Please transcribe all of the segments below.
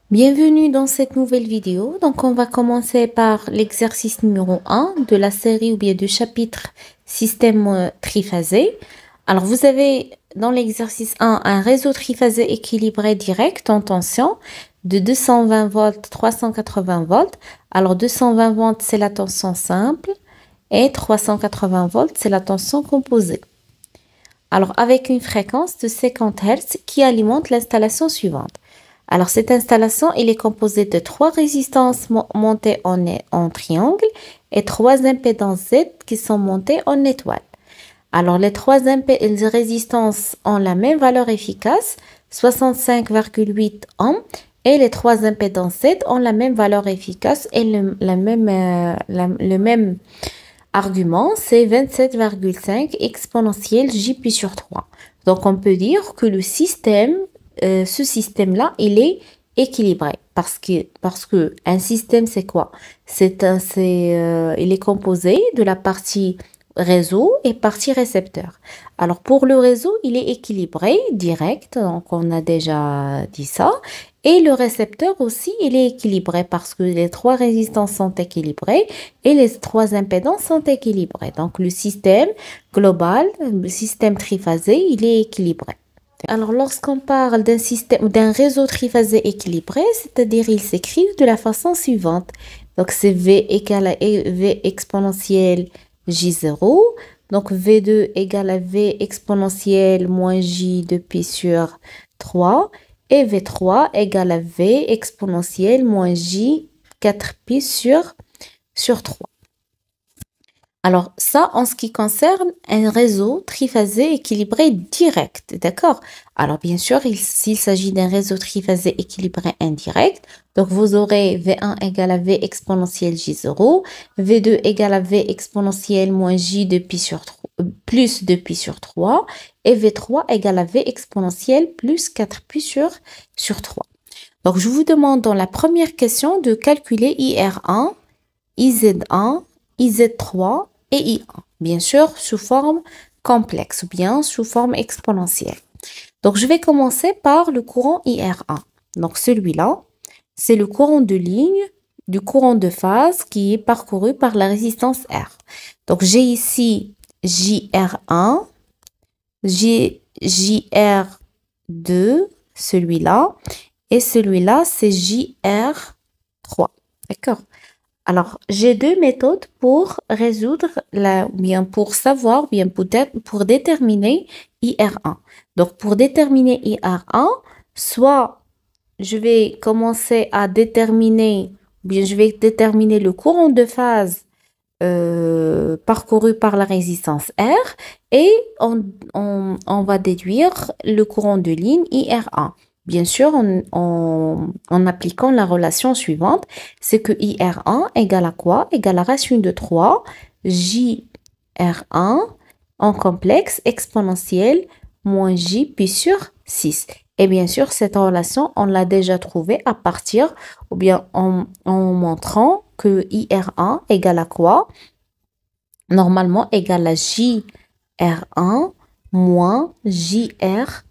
Bienvenue dans cette nouvelle vidéo. Donc, on va commencer par l'exercice numéro 1 de la série ou bien du chapitre système triphasé. Alors, vous avez dans l'exercice 1 un réseau triphasé équilibré direct en tension de 220 volts, 380 volts. Alors, 220 volts, c'est la tension simple et 380 volts, c'est la tension composée. Alors, avec une fréquence de 50 Hz qui alimente l'installation suivante. Alors, cette installation, elle est composée de 3 résistances montées en triangle et 3 impédances Z qui sont montées en étoile. Alors, les 3 résistances ont la même valeur efficace, 65,8 ohms, et les 3 impédances Z ont la même valeur efficace et le même argument, c'est 27,5 exponentielle J pi sur 3. Donc, on peut dire que ce système-là, il est équilibré. Parce que un système, c'est quoi? Il est composé de la partie réseau et partie récepteur. Alors, pour le réseau, il est équilibré, direct, donc on a déjà dit ça. Et le récepteur aussi, il est équilibré parce que les 3 résistances sont équilibrées et les 3 impédances sont équilibrées. Donc, le système global, le système triphasé, il est équilibré. Alors, lorsqu'on parle d'un réseau triphasé équilibré, c'est-à-dire il s'écrit de la façon suivante. Donc, c'est V égale à V exponentielle J0. Donc, V2 égale à V exponentielle moins J de pi sur 3. Et V3 égale à V exponentielle moins J 4pi sur 3. Alors, ça, en ce qui concerne un réseau triphasé équilibré direct, d'accord? Alors, bien sûr, s'il s'agit d'un réseau triphasé équilibré indirect, donc vous aurez V1 égale à V exponentielle J0, V2 égale à V exponentielle moins J de pi sur 3, plus de pi sur 3, et V3 égale à V exponentielle plus 4pi sur 3. Donc, je vous demande dans la première question de calculer IR1, IZ1, IZ3 et I1, bien sûr sous forme complexe ou bien sous forme exponentielle. Donc, je vais commencer par le courant IR1. Donc, celui-là, c'est le courant de ligne du courant de phase qui est parcouru par la résistance R. Donc, j'ai ici JR1, JR2, celui-là, et celui-là, c'est JR3. D'accord? Alors, j'ai deux méthodes pour résoudre bien pour savoir, bien peut-être pour déterminer IR1. Donc, pour déterminer IR1, soit je vais commencer à déterminer, bien je vais déterminer le courant de phase parcouru par la résistance R et on va déduire le courant de ligne IR1. Bien sûr, en appliquant la relation suivante, c'est que IR1 égale à quoi? Égale à racine de 3 JR1 en complexe exponentielle moins J pi sur 6. Et bien sûr, cette relation, on l'a déjà trouvée à partir, ou bien en montrant que IR1 égale à quoi? Normalement, égale à JR1 moins JR3.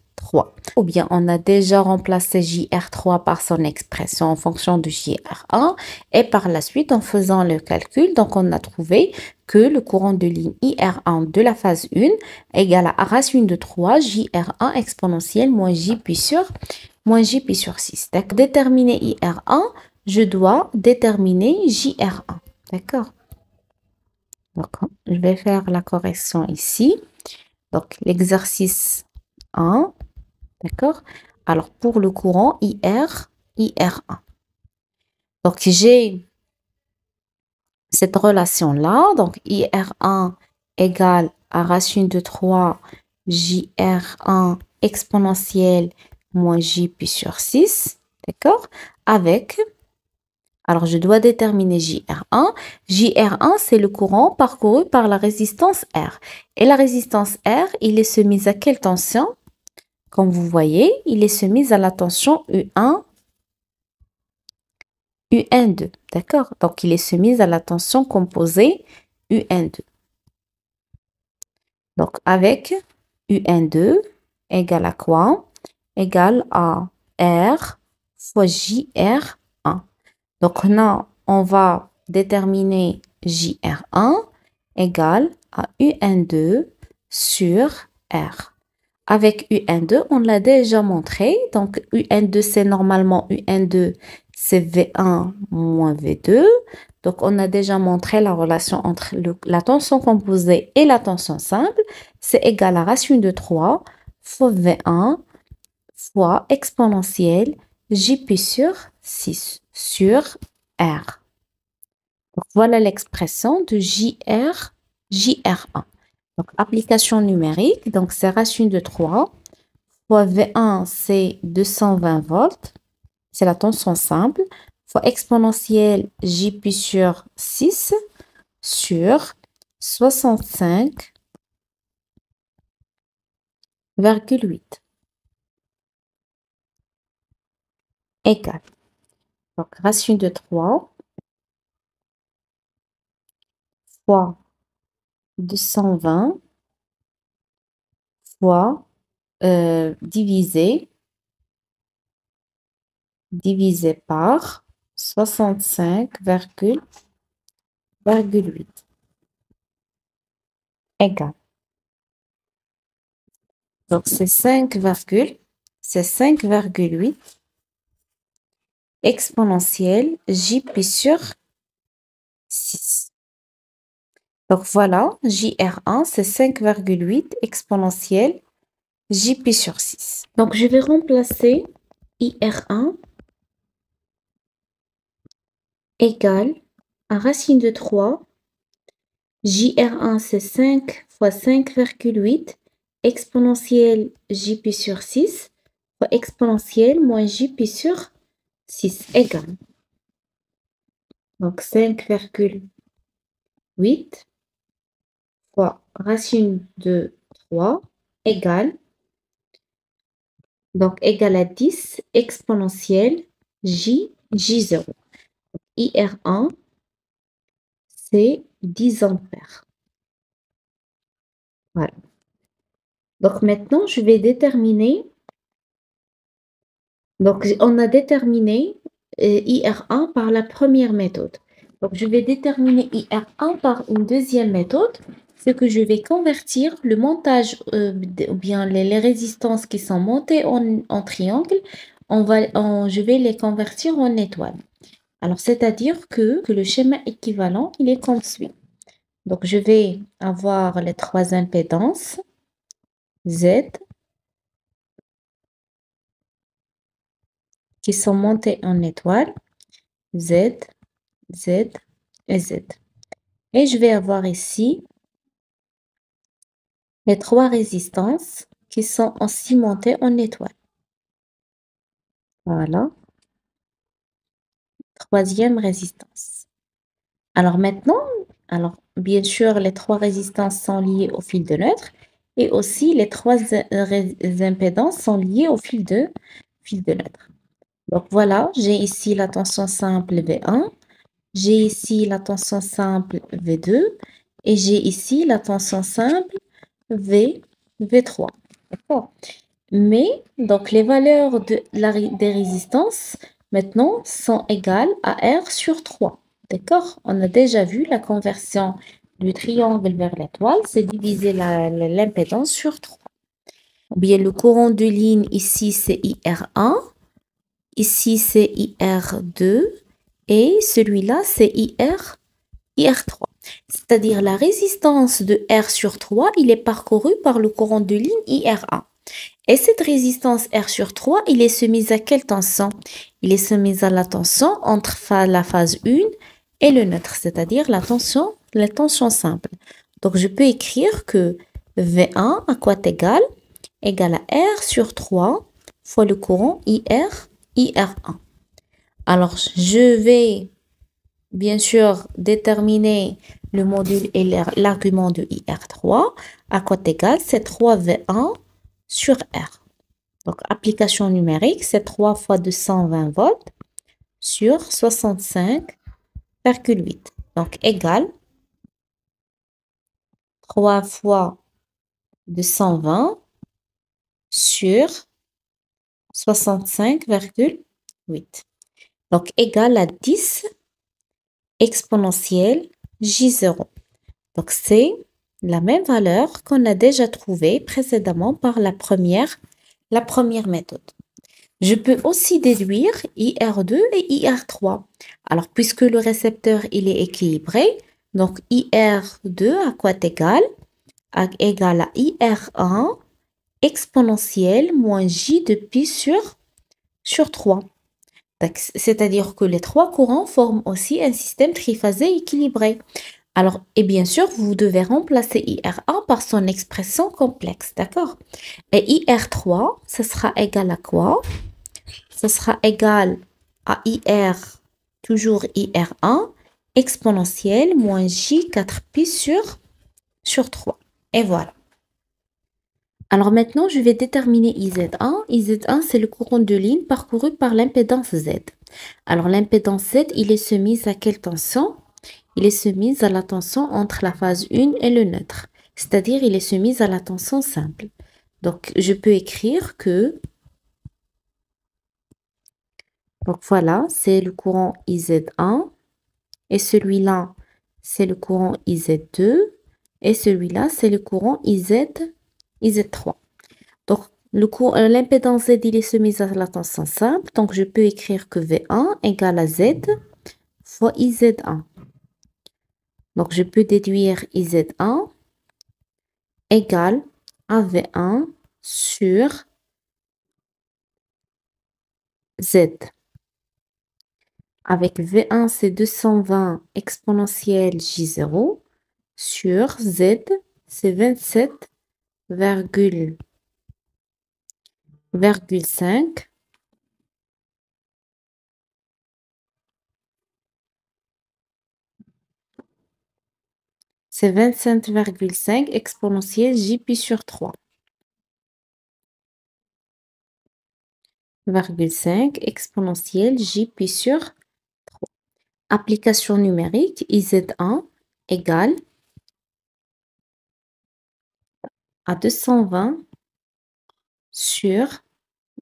Ou bien, on a déjà remplacé JR3 par son expression en fonction de JR1. Et par la suite, en faisant le calcul, donc on a trouvé que le courant de ligne IR1 de la phase 1 égale à racine de 3 JR1 exponentielle moins J pi sur 6. Pour déterminer IR1, je dois déterminer JR1. D'accord? Donc, je vais faire la correction ici. Donc, l'exercice 1. D'accord? Alors, pour le courant IR1. Donc, j'ai cette relation-là. Donc, IR1 égale à racine de 3 JR1 exponentielle moins J pi sur 6. D'accord? Avec... Alors, je dois déterminer JR1. JR1, c'est le courant parcouru par la résistance R. Et la résistance R, il est soumise à quelle tension? Comme vous voyez, il est soumise à la tension U1, UN2. D'accord? Donc, il est soumise à la tension composée UN2. Donc, avec UN2 égale à quoi? Égale à R fois JR1. Donc, là, on va déterminer JR1 égale à UN2 sur R. Avec UN2, on l'a déjà montré. Donc, UN2, c'est normalement UN2, c'est V1 moins V2. Donc, on a déjà montré la relation entre la tension composée et la tension simple. C'est égal à racine de 3 fois V1 fois exponentielle J sur 6 sur R. Donc, voilà l'expression de JR1. Donc, application numérique, donc c'est racine de 3 fois V1, c'est 220 volts, c'est la tension simple, fois exponentielle J sur 6 sur 65,8 égale. Donc, racine de 3 fois 220 fois divisé par 65,8 égale. Donc, c'est 5,8 exponentielle J sur 6. Donc, voilà, JR1, c'est 5,8 exponentielle J sur 6. Donc, je vais remplacer IR1 égale à racine de 3. JR1, c'est 5 fois 5,8 exponentielle J sur 6 fois exponentielle moins J sur 6 égale. Donc, 5,8 fois racine de 3 égale, donc égale à 10 exponentielle J0. IR1, c'est 10 ampères. Voilà. Donc maintenant, je vais déterminer. Donc, on a déterminé IR1 par la première méthode. Donc, je vais déterminer IR1 par une deuxième méthode. C'est que je vais convertir le montage ou bien les résistances qui sont montées en triangle. Je vais les convertir en étoile. Alors, c'est-à-dire que le schéma équivalent, il est comme suit. Donc, je vais avoir les trois impédances Z qui sont montées en étoile. Z, Z et Z. Et je vais avoir ici les trois résistances qui sont aussi montées en étoile. Voilà. Troisième résistance. Alors maintenant, bien sûr, les trois résistances sont liées au fil de neutre et aussi les trois impédances sont liées au fil de neutre. Donc voilà, j'ai ici la tension simple V1, j'ai ici la tension simple V2 et j'ai ici la tension simple V3. D'accord. Mais, donc, les valeurs des résistances, maintenant, sont égales à R sur 3. D'accord. On a déjà vu la conversion du triangle vers l'étoile, c'est diviser l'impédance sur 3. Ou bien, le courant de ligne, ici, c'est IR1. Ici, c'est IR2. Et celui-là, c'est IR3. C'est-à-dire la résistance de R sur 3, il est parcouru par le courant de ligne IR1. Et cette résistance R sur 3, il est soumise à quelle tension? Il est soumise à la tension entre la phase 1 et le neutre, c'est-à-dire la tension simple. Donc, je peux écrire que V1 à quoi égal? Égal à R sur 3 fois le courant IR1. Alors, je vais bien sûr déterminer le module et l'argument de IR3. À quoi égal? C'est 3V1 sur R. Donc, application numérique, c'est 3 fois 220 volts sur 65,8. Donc, égal 3 fois 220 sur 65,8. 8. Donc, égal à 10 exponentielle J0. Donc, c'est la même valeur qu'on a déjà trouvée précédemment par la première méthode. Je peux aussi déduire IR2 et IR3. Alors, puisque le récepteur il est équilibré, donc IR2 à quoi est égal? Égal à IR1 exponentielle moins J de pi sur 3. C'est-à-dire que les trois courants forment aussi un système triphasé équilibré. Alors, et bien sûr, vous devez remplacer IR1 par son expression complexe, d'accord? Et IR3, ce sera égal à quoi? Ce sera égal à IR, toujours IR1, exponentielle moins J4pi sur 3. Et voilà. Alors maintenant, je vais déterminer IZ1. IZ1, c'est le courant de ligne parcouru par l'impédance Z. Alors l'impédance Z, il est soumise à quelle tension? Il est soumise à la tension entre la phase 1 et le neutre. C'est-à-dire, il est soumise à la tension simple. Donc, je peux écrire que... Donc voilà, c'est le courant IZ1. Et celui-là, c'est le courant IZ2. Et celui-là, c'est le courant IZ3. Donc, l'impédance Z, il est soumise à la tension simple. Donc, je peux écrire que V1 égale à Z fois IZ1. Donc, je peux déduire IZ1 égale à V1 sur Z. Avec V1, c'est 220 exponentielle J0 sur Z, c'est 27,5. C'est 27,5 exponentielle J pi sur 3. 5 exponentielle J pi sur 3. Application numérique, IZ1 égale à 220 sur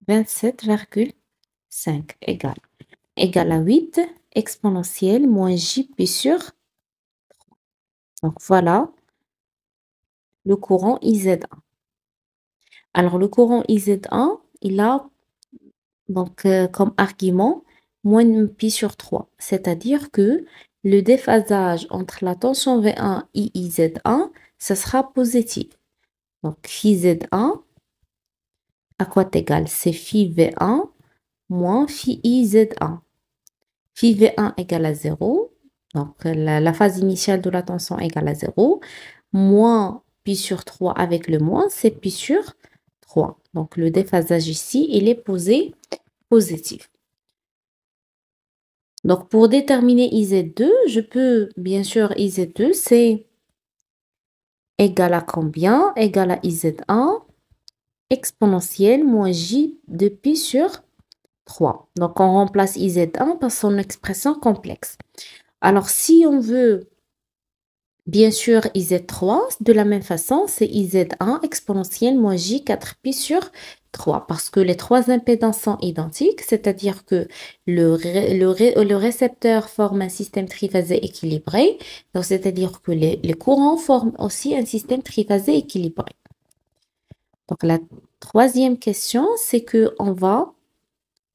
27,5 égale à 8 exponentielle moins J pi sur 3. Donc voilà le courant IZ1. Alors le courant IZ1, il a donc comme argument moins pi sur 3. C'est-à-dire que le déphasage entre la tension V1 et IZ1, ça sera positif. Donc IZ1, à quoi est égal? C'est phi V1 moins phi IZ1. Phi V1 égale à 0. Donc la phase initiale de la tension égale à 0. Moins pi sur 3 avec le moins, c'est pi sur 3. Donc le déphasage ici, il est positif. Donc pour déterminer IZ2, je peux, bien sûr, IZ2, c'est égal à combien? Égal à IZ1 exponentielle moins J de pi sur 3. Donc on remplace IZ1 par son expression complexe. Alors si on veut bien sûr IZ3, de la même façon, c'est IZ1 exponentielle moins J4pi sur 3 parce que les trois impédances sont identiques, c'est-à-dire que le récepteur forme un système triphasé équilibré, donc c'est-à-dire que les courants forment aussi un système triphasé équilibré. Donc la troisième question, c'est que on va,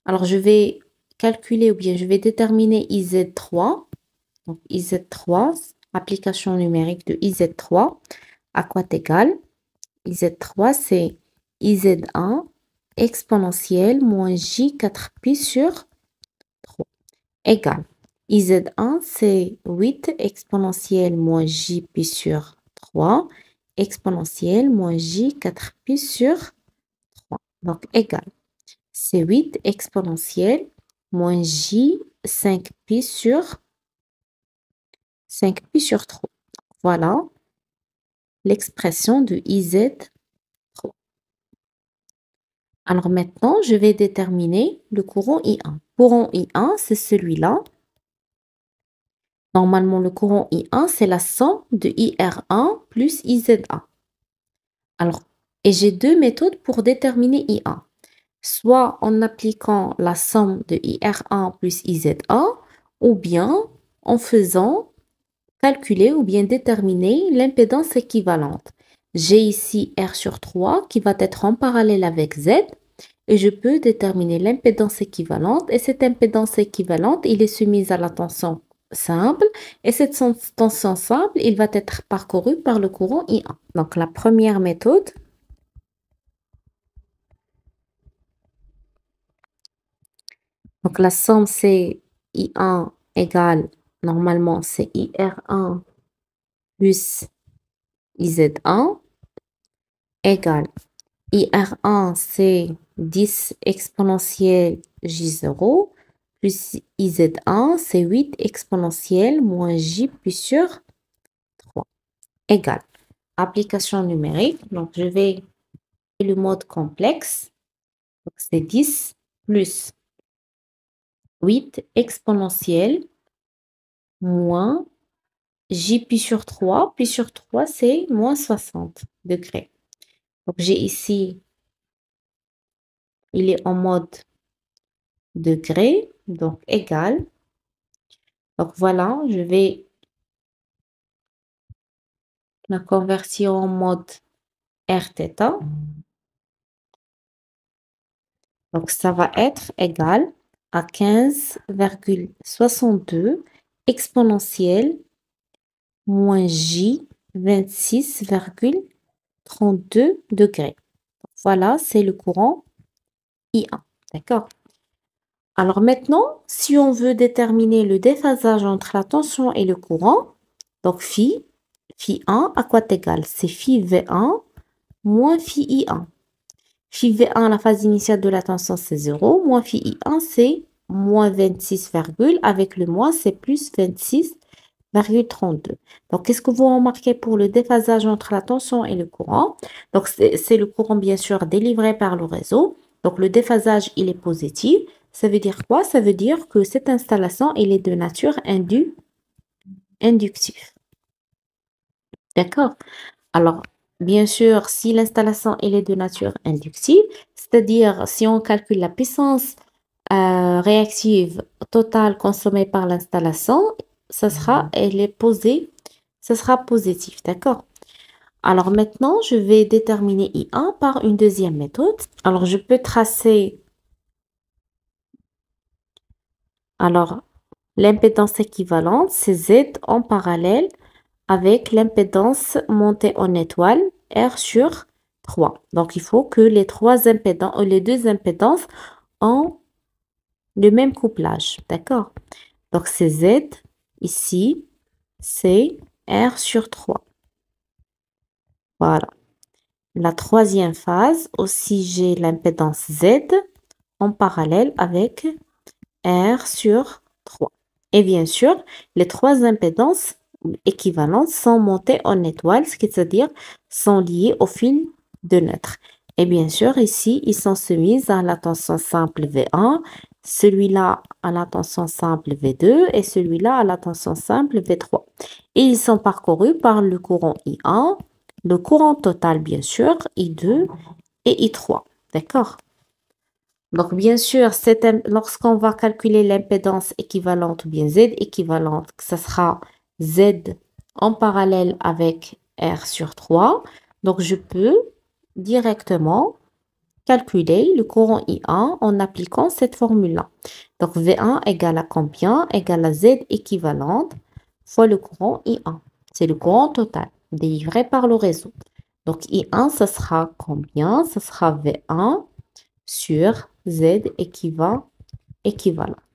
alors je vais calculer ou bien je vais déterminer IZ3, donc IZ3, application numérique de IZ3, à quoi est égal? IZ3, c'est IZ1 exponentielle moins J4pi sur 3 égale. IZ1, c'est 8 exponentielle moins J pi sur 3 exponentielle moins J4pi sur 3. Donc, égal. C'est 8 exponentielle moins J5pi sur 3. Voilà l'expression de IZ3. Alors maintenant, je vais déterminer le courant I1. Courant I1, c'est celui-là. Normalement, le courant I1, c'est la somme de IR1 plus IZ1. Alors, et j'ai deux méthodes pour déterminer I1. soit en appliquant la somme de IR1 plus IZ1, ou bien en faisant calculer ou bien déterminer l'impédance équivalente. J'ai ici R sur 3 qui va être en parallèle avec Z et je peux déterminer l'impédance équivalente. Et cette impédance équivalente, il est soumise à la tension simple et cette tension simple, il va être parcouru par le courant I1. Donc la première méthode, donc la somme c'est I1 égale, normalement c'est IR1 plus IZ1 égale IR1 c'est 10 exponentielle J0 plus IZ1 c'est 8 exponentielle moins J plus sur 3 égale. Application numérique, donc je vais le mode complexe, donc c'est 10 plus 8 exponentielle moins J puis sur 3 c'est moins 60 degrés. Donc j'ai ici, il est en mode degrés, donc égal. Donc voilà, je vais la convertir en mode Rθ. Donc ça va être égal à 15,62 exponentielle moins J 26,32 degrés. Voilà, c'est le courant I1. D'accord? Alors maintenant, si on veut déterminer le déphasage entre la tension et le courant, donc phi 1 à quoi égal? C'est phi V1 moins phi I1. Phi V1, la phase initiale de la tension, c'est 0. Moins phi I1, c'est moins 26, avec le moins, c'est plus 26,32. Donc, qu'est-ce que vous remarquez pour le déphasage entre la tension et le courant? Donc, c'est le courant, bien sûr, délivré par le réseau. Donc, le déphasage, il est positif. Ça veut dire quoi? Ça veut dire que cette installation, elle est de nature inductive. D'accord? Alors, bien sûr, si l'installation elle est de nature inductive, c'est-à-dire si on calcule la puissance réactive totale consommée par l'installation, elle est posée, ça sera positif, d'accord? Alors maintenant, je vais déterminer I1 par une deuxième méthode. Alors, je peux tracer, alors, l'impédance équivalente, c'est Z en parallèle avec l'impédance montée en étoile R sur 3. Donc, il faut que les deux impédances ont le même couplage. D'accord? Donc, c'est Z ici, c'est R sur 3. Voilà. La troisième phase, aussi, j'ai l'impédance Z en parallèle avec R sur 3. Et bien sûr, les trois impédances équivalentes sont montées en étoile, c'est-à-dire sont liées au fil de neutre. Et bien sûr, ici, ils sont soumis à la tension simple V1, celui-là à la tension simple V2 et celui-là à la tension simple V3. Et ils sont parcourus par le courant I1, le courant total, bien sûr, I2 et I3. D'accord? Donc, bien sûr, lorsqu'on va calculer l'impédance équivalente ou bien Z équivalente, ça sera Z en parallèle avec R sur 3. Donc, je peux directement calculer le courant I1 en appliquant cette formule-là. Donc, V1 égale à combien? Égale à Z équivalente fois le courant I1. C'est le courant total délivré par le réseau. Donc, I1, ça sera combien? Ça sera V1 sur Z équivalent.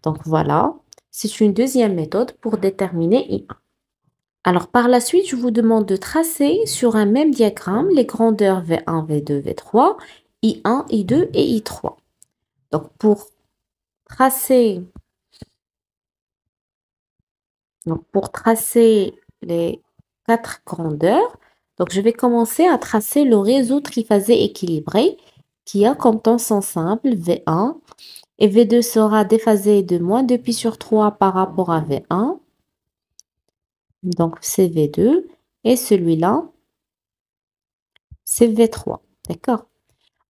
Donc voilà, c'est une deuxième méthode pour déterminer I1. Alors par la suite, je vous demande de tracer sur un même diagramme les grandeurs V1, V2, V3, I1, I2 et I3. Donc pour tracer, les quatre grandeurs, donc je vais commencer à tracer le réseau triphasé équilibré qui a comme tension simple V1, et V2 sera déphasé de moins 2 pi sur 3 par rapport à V1. Donc, c'est V2. Et celui-là, c'est V3. D'accord?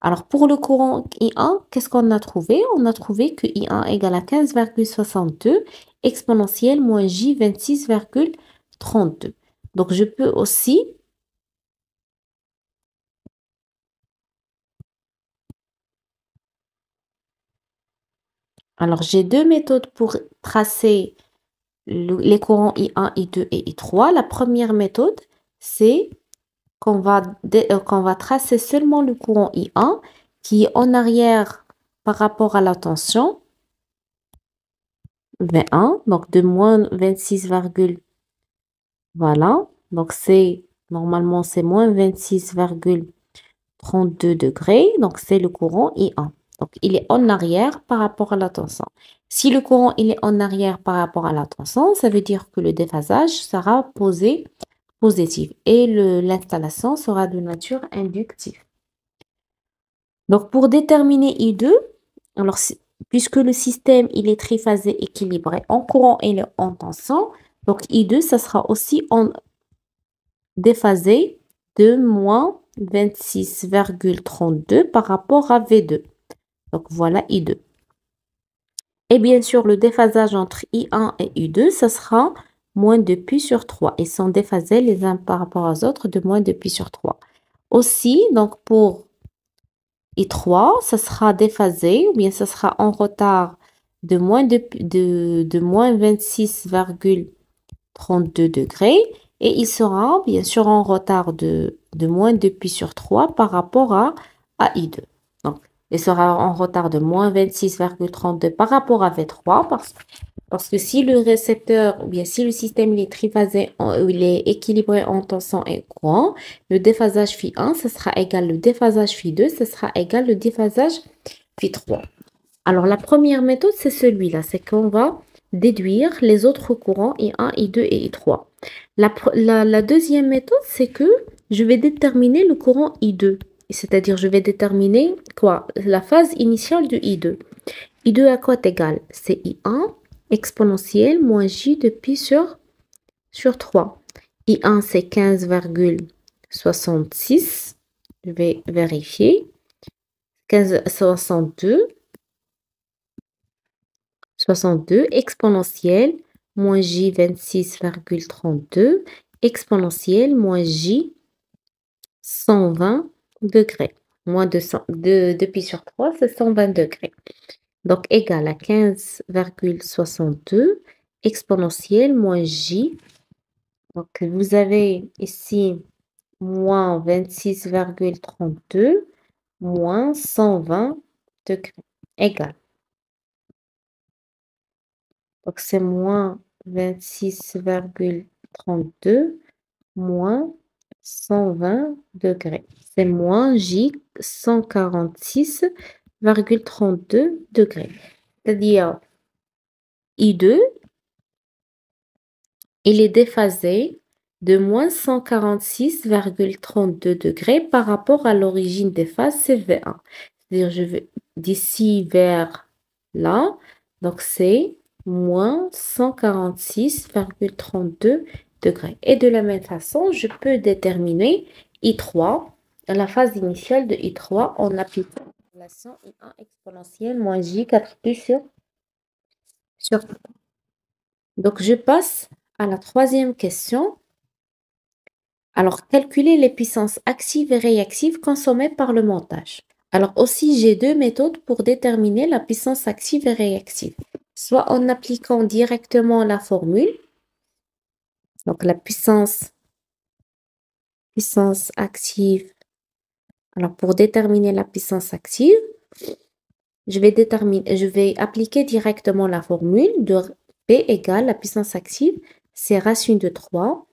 Alors, pour le courant I1, qu'est-ce qu'on a trouvé? On a trouvé que I1 égale à 15,62 exponentielle moins J 26,32. Donc, je peux aussi... Alors, j'ai deux méthodes pour tracer les courants I1, I2 et I3. La première méthode, c'est qu'on va tracer seulement le courant I1 qui est en arrière par rapport à la tension V1, donc de moins 26, voilà. Donc normalement c'est moins 26,32 degrés, donc c'est le courant I1. Donc il est en arrière par rapport à la tension. Si le courant il est en arrière par rapport à la tension, ça veut dire que le déphasage sera positif et l'installation sera de nature inductive. Donc, pour déterminer I2, alors, puisque le système il est triphasé équilibré en courant et en tension, donc I2, ça sera aussi déphasé de moins 26,32 par rapport à V2. Donc, voilà I2. Et bien sûr, le déphasage entre I1 et I2, ça sera moins de pi sur 3. Ils sont déphasés les uns par rapport aux autres de moins de pi sur 3. Aussi, donc pour I3, ça sera déphasé, ou bien ça sera en retard de moins 26,32 degrés. Et il sera bien sûr en retard de moins 2 pi sur 3 par rapport à I2. Donc, il sera en retard de moins 26,32 par rapport à V3 parce que si le récepteur, ou bien si le système il est triphasé, il est équilibré en tension et courant, le déphasage phi1, ce sera égal le déphasage phi2, ce sera égal le déphasage phi3. Alors, la première méthode, c'est celui-là, c'est qu'on va déduire les autres courants I1, I2 et I3. La deuxième méthode, c'est que je vais déterminer le courant I2. C'est-à-dire, je vais déterminer quoi? La phase initiale de I2. I2 à quoi est égal? C'est I1 exponentielle moins J de pi sur 3. I1, c'est 15,66. Je vais vérifier. 15,62. 62 exponentielle moins J 26,32 exponentielle moins J 120 degrés. Moins de pi sur 3, c'est 120 degrés. Donc, égal à 15,62 exponentielle moins J. Donc, vous avez ici moins 26,32 moins 120 degrés. Égal. Donc, c'est moins 26,32 moins 120 degrés. C'est moins J 146,32 degrés. C'est-à-dire, I2, il est déphasé de moins 146,32 degrés par rapport à l'origine des phases, c'est V1. C'est-à-dire, je vais d'ici vers là, donc c'est moins 146,32 degrés. Et de la même façon, je peux déterminer I3, la phase initiale de I3 en appliquant la relation I1 exponentielle moins J 4 pi sur 3. Donc, je passe à la troisième question. Alors, calculer les puissances actives et réactives consommées par le montage. Alors aussi, j'ai deux méthodes pour déterminer la puissance active et réactive. Soit en appliquant directement la formule, donc la puissance active. Alors, pour déterminer la puissance active, je vais appliquer directement la formule de P égale la puissance active, c'est racine de 3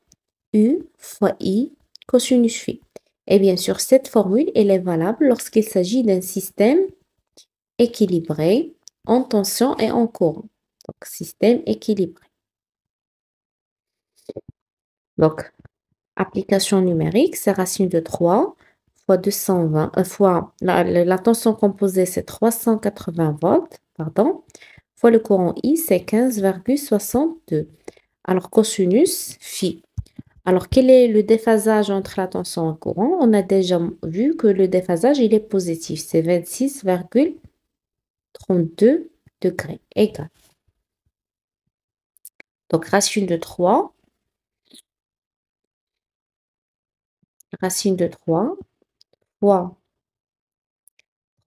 U fois I cosinus phi. Et bien sûr, cette formule, elle est valable lorsqu'il s'agit d'un système équilibré en tension et en courant. Donc, système équilibré. Donc, application numérique, c'est racine de 3 fois 220, fois la tension composée, c'est 380 volts, pardon, fois le courant I, c'est 15,62. Alors, cosinus phi. Alors, quel est le déphasage entre la tension et le courant? On a déjà vu que le déphasage, il est positif. C'est 26,32 degrés. Égal. Donc, racine de 3 fois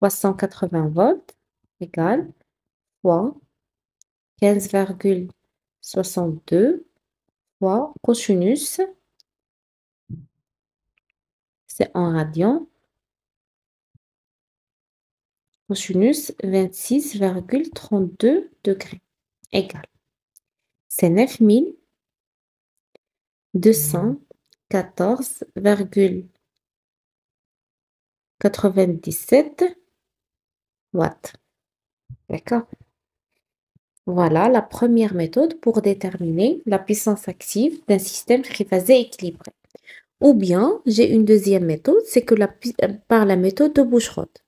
380 volts égale fois 15,62 fois cosinus, c'est en radian, cosinus 26,32 degrés égale. C'est 9214,97 watts. D'accord? Voilà la première méthode pour déterminer la puissance active d'un système triphasé équilibré. Ou bien, j'ai une deuxième méthode, c'est que par la méthode de Buchrodt.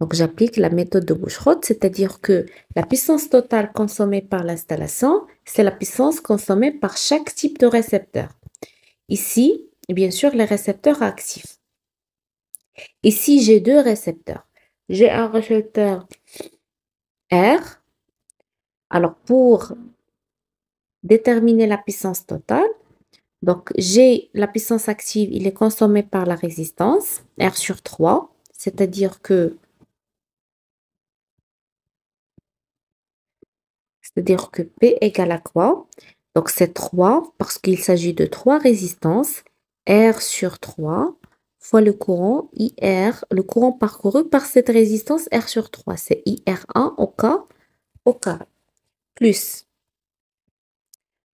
Donc, j'applique la méthode de Buchrodt, c'est-à-dire que la puissance totale consommée par l'installation, c'est la puissance consommée par chaque type de récepteur. Ici, bien sûr, les récepteurs actifs. Ici, j'ai deux récepteurs. J'ai un récepteur R. Alors, pour déterminer la puissance totale, donc j'ai la puissance active, il est consommé par la résistance, R sur 3, c'est-à-dire que P égale à quoi? Donc c'est 3 parce qu'il s'agit de 3 résistances, R sur 3 fois le courant IR, le courant parcouru par cette résistance R sur 3, c'est IR1 au carré, plus.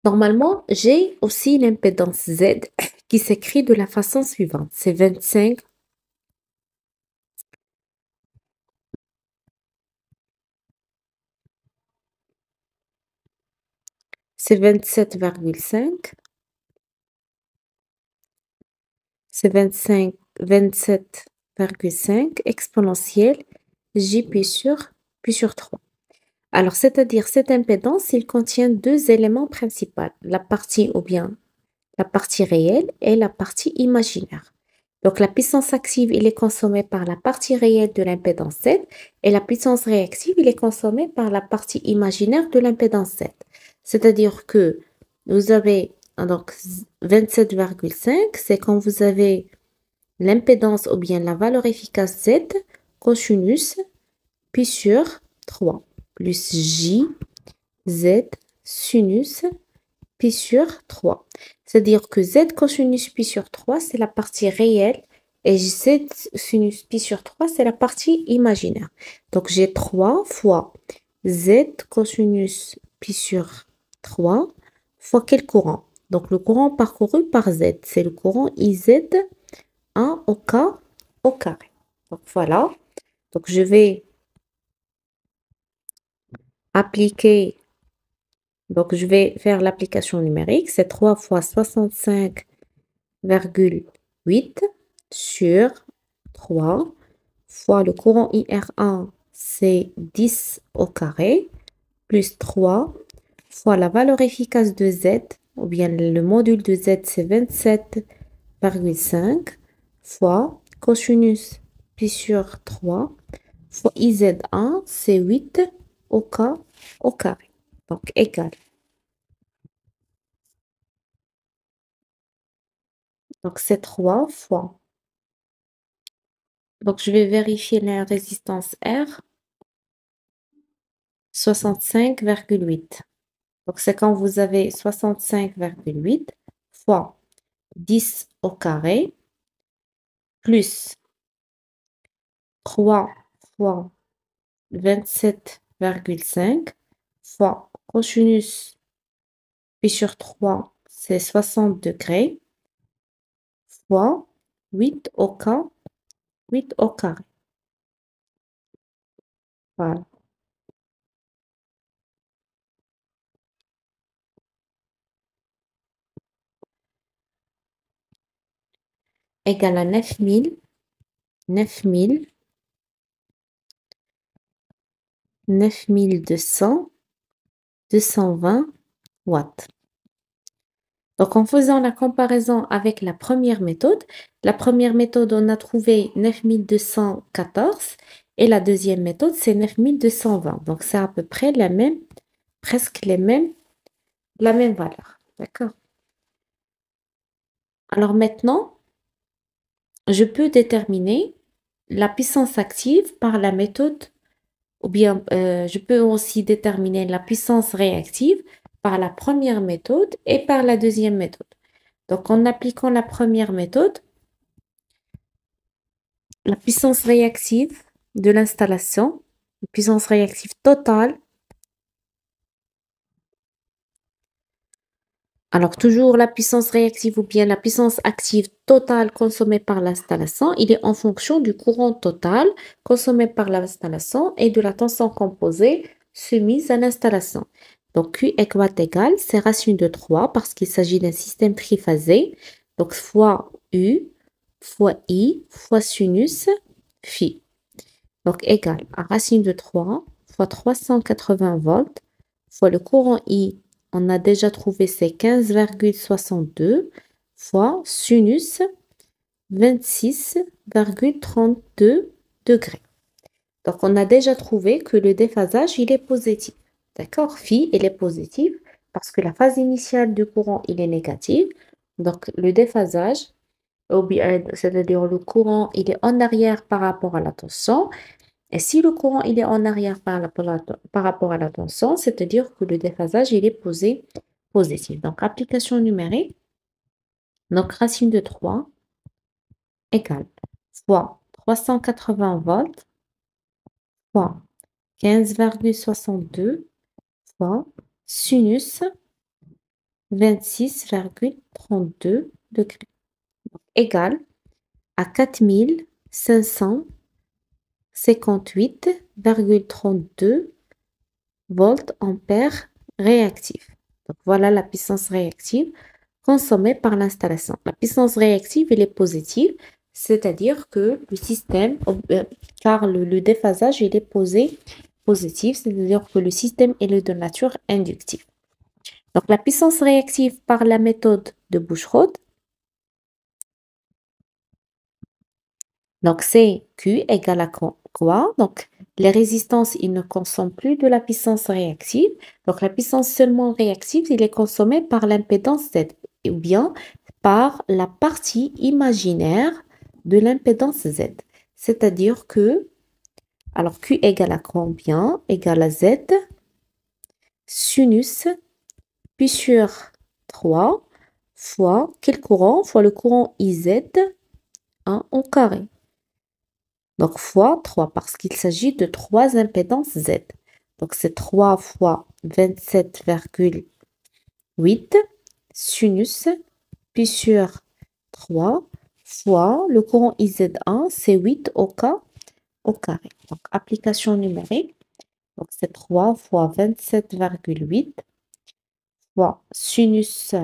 Normalement, j'ai aussi l'impédance Z qui s'écrit de la façon suivante, c'est 25. C'est 27,5. C'est 27,5 exponentielle J puis sur 3. Alors, c'est-à-dire cette impédance, il contient deux éléments principaux, la partie ou bien la partie réelle et la partie imaginaire. Donc, la puissance active, il est consommée par la partie réelle de l'impédance Z et la puissance réactive, il est consommée par la partie imaginaire de l'impédance Z. C'est-à-dire que vous avez donc 27,5, c'est quand vous avez l'impédance ou bien la valeur efficace Z cosinus pi sur 3 plus J Z sinus pi sur 3. C'est-à-dire que Z cosinus pi sur 3, c'est la partie réelle et Z sinus pi sur 3, c'est la partie imaginaire. Donc, j'ai 3 fois Z cosinus pi sur 3 fois quel courant? Donc, le courant parcouru par Z, c'est le courant IZ1 au carré. Donc, voilà. Donc, je vais appliquer. Donc, je vais faire l'application numérique. C'est 3 fois 65,8 sur 3 fois le courant IR1, c'est 10 au carré, plus 3 fois la valeur efficace de Z, ou bien le module de Z, c'est 27,5 fois cosinus pi sur 3 fois IZ1, c'est 8 au carré. Donc, égal. Donc, c'est 3 fois. Donc, je vais vérifier la résistance R. 65,8. Donc, c'est quand vous avez 65,8 fois 10 au carré plus 3 fois 27,5 fois cosinus pi sur 3, c'est 60 degrés, fois 8 au carré. Voilà. Égale à 9000, 9220 watts. Donc, en faisant la comparaison avec la première méthode, on a trouvé 9214 et la deuxième méthode, c'est 9220. Donc, c'est à peu près la même, presque la même valeur. D'accord? Alors maintenant, je peux déterminer la puissance active par la méthode, ou bien je peux aussi déterminer la puissance réactive par la première méthode et par la deuxième méthode. Donc, en appliquant la première méthode, la puissance réactive de l'installation, la puissance réactive totale. Alors, toujours la puissance réactive ou bien la puissance active totale consommée par l'installation, il est en fonction du courant total consommé par l'installation et de la tension composée soumise à l'installation. Donc, Q égal, c'est racine de 3 parce qu'il s'agit d'un système triphasé. Donc, fois U, fois I, fois sinus, phi. Donc, égal à racine de 3 fois 380 volts fois le courant I, on a déjà trouvé c'est 15,62 fois sinus 26,32 degrés. Donc, on a déjà trouvé que le déphasage, il est positif. D'accord? Phi, il est positif parce que la phase initiale du courant, il est négatif. Donc, le déphasage, c'est-à-dire le courant, il est en arrière par rapport à la tension. Et si le courant il est en arrière par rapport à la tension, c'est-à-dire que le déphasage il est positif. Donc, application numérique, donc racine de 3 égale fois 380 volts fois 15,62 fois sinus 26,32 degrés égale à 4558,32 volts ampères réactifs. Donc, voilà la puissance réactive consommée par l'installation. La puissance réactive, elle est positive, c'est-à-dire que le système, car le déphasage, il est positif, c'est-à-dire que le système est de nature inductive. Donc, la puissance réactive par la méthode de Buschrodt, donc c'est Q égale à quoi? Donc, les résistances, ils ne consomment plus de la puissance réactive. Donc, la puissance seulement réactive, il est consommée par l'impédance Z, ou bien par la partie imaginaire de l'impédance Z. C'est-à-dire que, alors Q égale à combien? Égale à Z, sinus, puis sur 3 fois, quel courant? Fois le courant IZ, 1 au carré. Donc, fois 3, parce qu'il s'agit de 3 impédances Z. Donc, c'est 3 fois 27,8 sinus, puis sur 3 fois le courant IZ1, c'est 8 au carré. Donc, application numérique. Donc, c'est 3 fois 27,8 fois sinus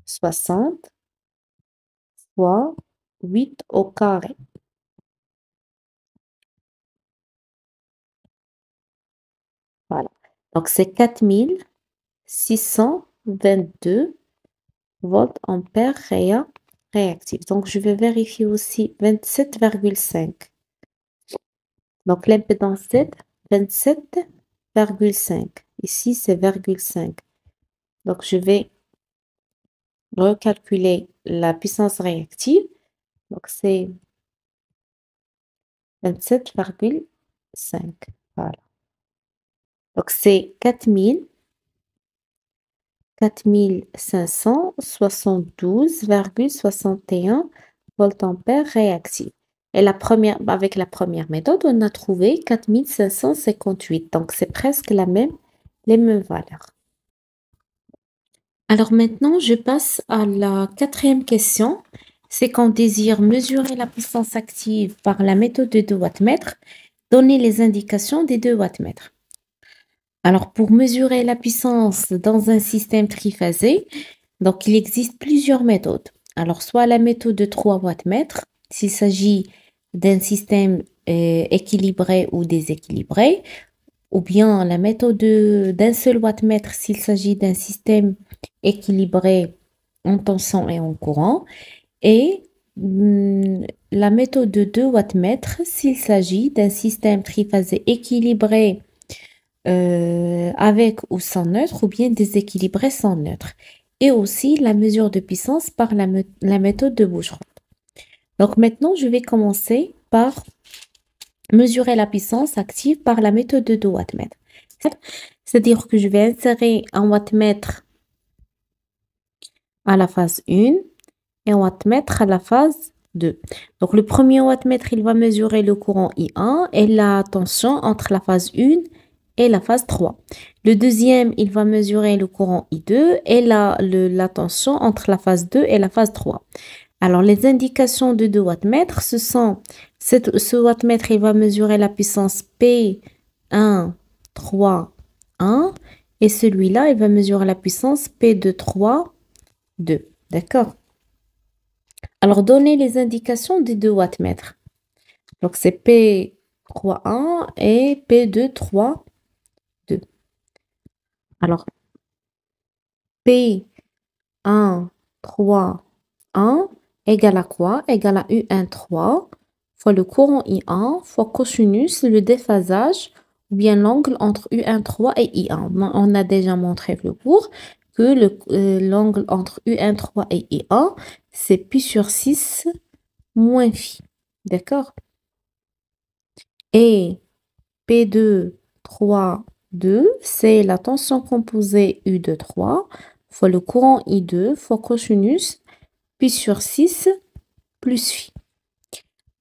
60 fois 8 au carré. Voilà. Donc, c'est 4622 volts ampères réactifs. Donc, je vais vérifier aussi 27,5. Donc, l'impédance Z, 27,5. Ici, c'est 0,5. Donc, je vais recalculer la puissance réactive. Donc, c'est 27,5. Voilà. Donc, c'est 4572,61 volts ampères réactifs. Et avec la première méthode, on a trouvé 4558. Donc, c'est presque les mêmes valeurs. Alors maintenant, je passe à la quatrième question. C'est qu'on désire mesurer la puissance active par la méthode de 2 wattmètres. Donner les indications des 2 wattmètres. Alors, pour mesurer la puissance dans un système triphasé, donc il existe plusieurs méthodes. Alors, soit la méthode de 3 wattmètres, s'il s'agit d'un système équilibré ou déséquilibré, ou bien la méthode d'un seul wattmètre s'il s'agit d'un système équilibré en tension et en courant. Et la méthode de 2 wattmètres s'il s'agit d'un système triphasé équilibré avec ou sans neutre ou bien déséquilibré sans neutre. Et aussi la mesure de puissance par la méthode de Boucheron. Donc maintenant, je vais commencer par mesurer la puissance active par la méthode de 2 wattmètres. C'est-à-dire que je vais insérer un wattmètre à la phase 1 et un wattmètre à la phase 2. Donc le premier wattmètre, il va mesurer le courant I1 et la tension entre la phase 1 et la phase 3. Le deuxième, il va mesurer le courant I2 et la tension entre la phase 2 et la phase 3. Alors, les indications de 2 wattmètres, ce wattmètre, il va mesurer la puissance P1, 3, 1. Et celui-là, il va mesurer la puissance P2, 3, 2. D'accord? Alors, donnez les indications des 2 wattmètres. Donc, c'est P3, 1 et P2, 3, 2. Alors, P1, 3, 1 égale à quoi? Égale à U1, 3 fois le courant I1 fois cosinus, le déphasage, ou bien l'angle entre U1, 3 et I1. On a déjà montré le cours que l'angle entre U1, 3 et I1, c'est pi sur 6 moins phi. D'accord? Et P2, 3, 2, c'est la tension composée U2, 3 fois le courant I2 fois cosinus pi sur 6 plus phi.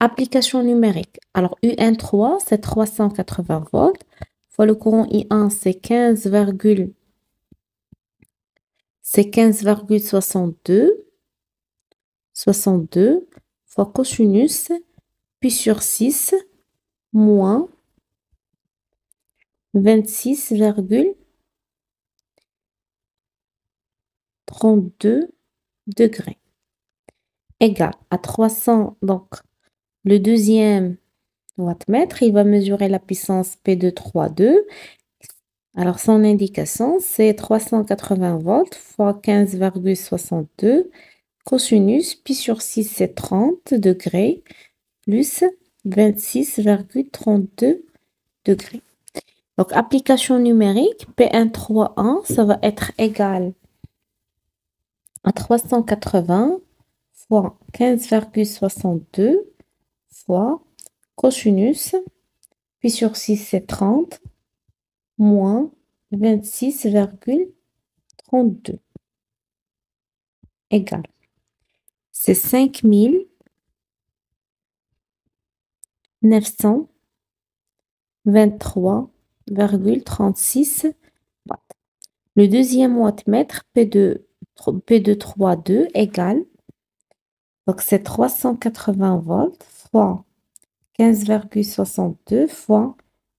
Application numérique. Alors, UN3, c'est 380 volts, fois le courant I1, c'est 15,62, 62, fois cosinus, pi sur 6, moins 26,32 degrés, égale à 300, donc le deuxième wattmètre, il va mesurer la puissance P232. Alors, son indication, c'est 380 volts fois 15,62 cosinus, pi sur 6, c'est 30 degrés, plus 26,32 degrés. Donc, application numérique, P131, ça va être égal à 380 fois 15,62 fois cosinus, pi sur 6, c'est 30, moins 26,32 égale. C'est 5923,36 watts. Le deuxième wattmètre, P232 égale, donc c'est 380 volts fois 15,62 fois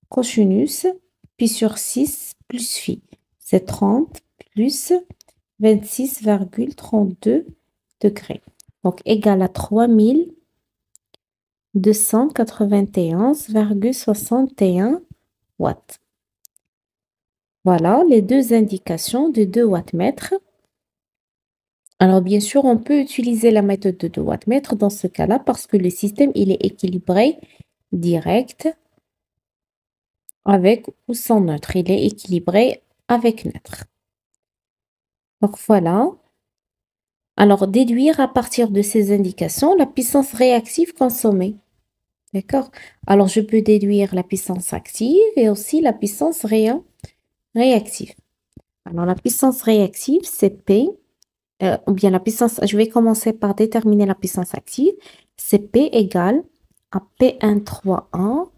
cosinus, pi sur 6 plus phi. C'est 30 plus 26,32 degrés. Donc, égal à 3291,61 watts. Voilà les deux indications de 2 wattmètres. Alors, bien sûr, on peut utiliser la méthode de 2 wattmètres dans ce cas-là parce que le système, il est équilibré direct avec ou sans neutre. Il est équilibré avec neutre. Donc, voilà. Alors, déduire à partir de ces indications la puissance réactive consommée. D'accord? Alors, je peux déduire la puissance active et aussi la puissance réactive. Alors, la puissance réactive, c'est P, ou bien la puissance, je vais commencer par déterminer la puissance active. C'est P égale à P131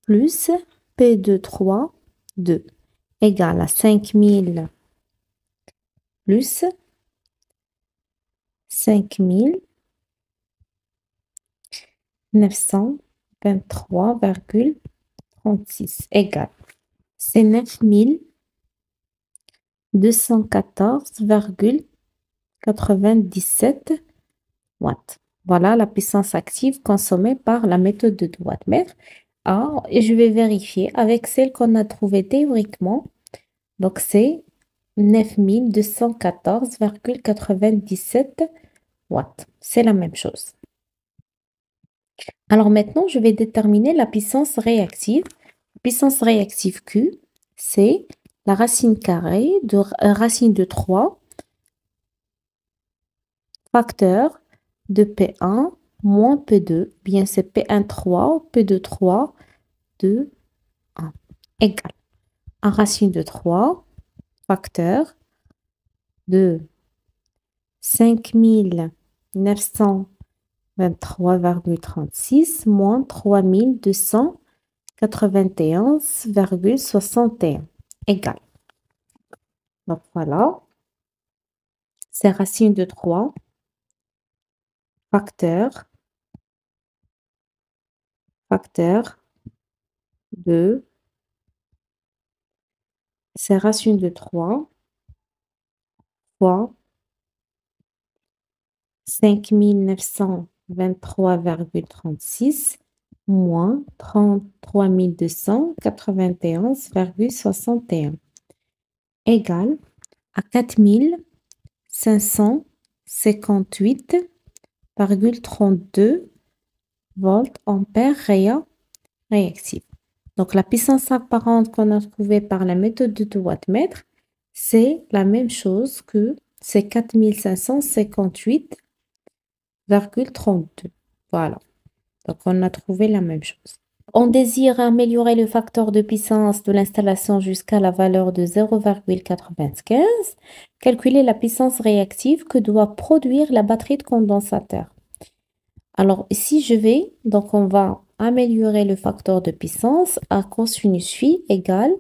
plus P232 égale à 5000 plus 5923,36 égale. C'est 9214,97 watts. Voilà la puissance active consommée par la méthode de 2 wattmètres. Et je vais vérifier avec celle qu'on a trouvée théoriquement. Donc, c'est 9214,97 watts. C'est la même chose. Alors maintenant, je vais déterminer la puissance réactive. Puissance réactive Q, c'est la racine carrée de racine de 3 facteur de P1 moins P2. Bien, c'est P1 3, P2 3, 2, 1 égale à racine de 3 facteur de 5923,36 moins 3291,61 égale. Donc voilà, c'est racine de 3 facteur de, c'est racine de 3 fois 5923,36 moins 33291,61 égale à 4558,32 volts ampères réactifs. Donc la puissance apparente qu'on a trouvée par la méthode de wattmètre, c'est la même chose que c'est 4558,32. Voilà. Donc on a trouvé la même chose. On désire améliorer le facteur de puissance de l'installation jusqu'à la valeur de 0,95. Calculer la puissance réactive que doit produire la batterie de condensateur. Alors ici, donc on va améliorer le facteur de puissance à cosinus phi égale,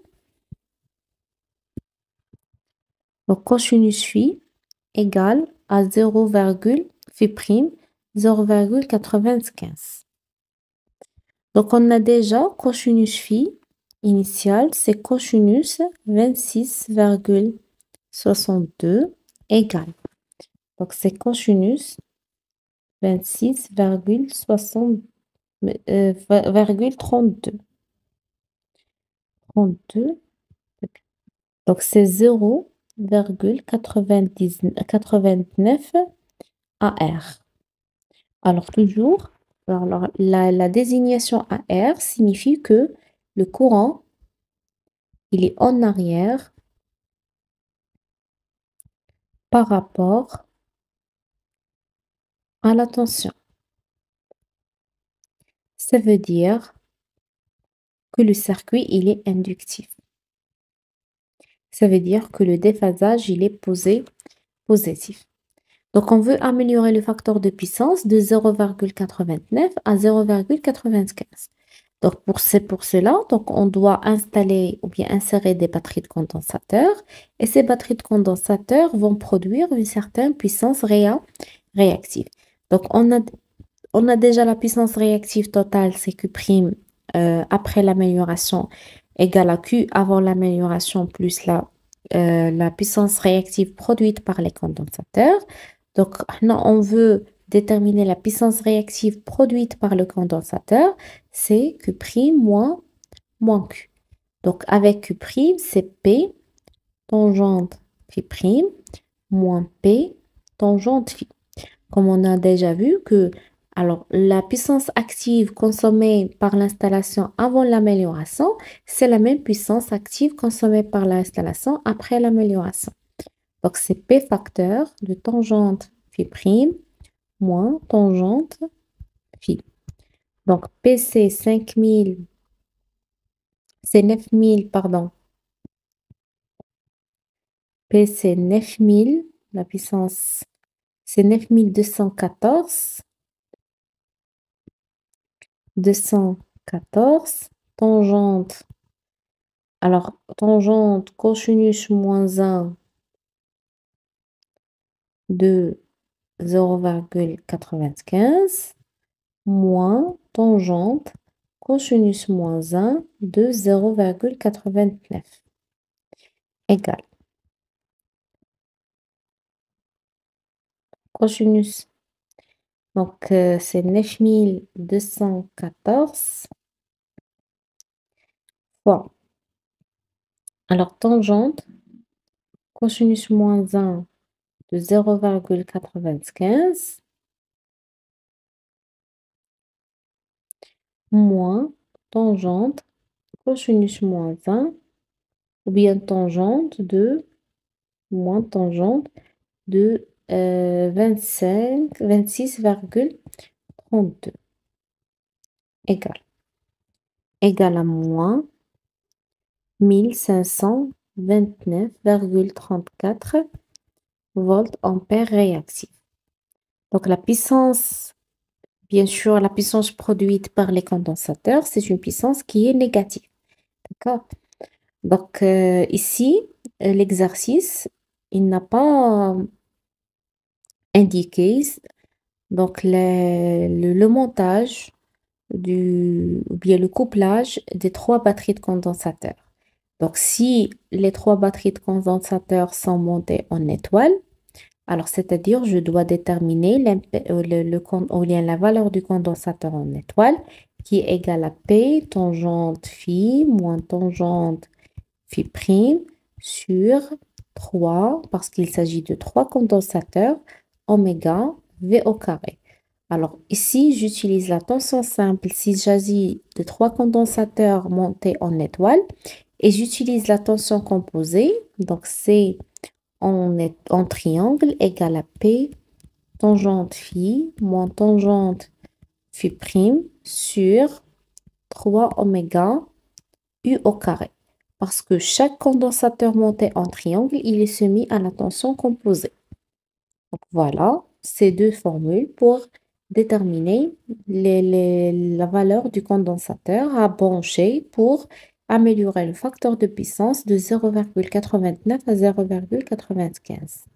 donc cosinus phi égale à 0,95. Donc on a déjà cosinus phi initial, c'est cosinus 26,62 égale. Donc c'est cosinus 26,32. Donc c'est 0,89 AR. Alors toujours, alors, la désignation AR signifie que le courant, il est en arrière par rapport à la tension. Ça veut dire que le circuit, il est inductif. Ça veut dire que le déphasage, il est positif. Donc, on veut améliorer le facteur de puissance de 0,89 à 0,95. Donc, pour cela, donc, on doit installer ou bien insérer des batteries de condensateurs. Et ces batteries de condensateurs vont produire une certaine puissance réactive. Donc, on a déjà la puissance réactive totale, c'est Q' après l'amélioration égale à Q avant l'amélioration plus la puissance réactive produite par les condensateurs. Donc, maintenant, on veut déterminer la puissance réactive produite par le condensateur, c'est Q' moins Q. Donc, avec Q', c'est P tangente phi' moins P tangente phi. Comme on a déjà vu que alors, la puissance active consommée par l'installation avant l'amélioration, c'est la même puissance active consommée par l'installation après l'amélioration. Donc, c'est P facteur de tangente phi' moins tangente phi. Donc, P, c'est 5000, c'est 9000, pardon. P, c'est 9000, la puissance, c'est 9214. 214, tangente, alors tangente cosinus moins 1 de 0,95 moins tangente cosinus moins 1 de 0,89 égale cosinus. Donc c'est 9214 fois. Alors tangente cosinus moins 1 de 0,95 moins tangente cosinus moins 1 ou bien tangente de moins tangente de 26,32 égale à moins 1529,34 volts ampères réactifs. Donc la puissance, bien sûr, la puissance produite par les condensateurs, c'est une puissance qui est négative. D'accord? Donc ici, l'exercice, il n'a pas indiqué donc le montage ou bien le couplage des trois batteries de condensateurs. Donc si les trois batteries de condensateurs sont montées en étoile, alors c'est-à-dire je dois déterminer la valeur du condensateur en étoile qui est égale à P tangente phi moins tangente phi prime sur 3, parce qu'il s'agit de 3 condensateurs, oméga V au carré. Alors ici, j'utilise la tension simple s'il s'agit de 3 condensateurs montés en étoile et j'utilise la tension composée, donc c'est en triangle égale à P tangente phi moins tangente phi prime sur 3 oméga U au carré. Parce que chaque condensateur monté en triangle, il est soumis à la tension composée. Donc voilà, ces deux formules pour déterminer la valeur du condensateur à brancher pour améliorer le facteur de puissance de 0,89 à 0,95.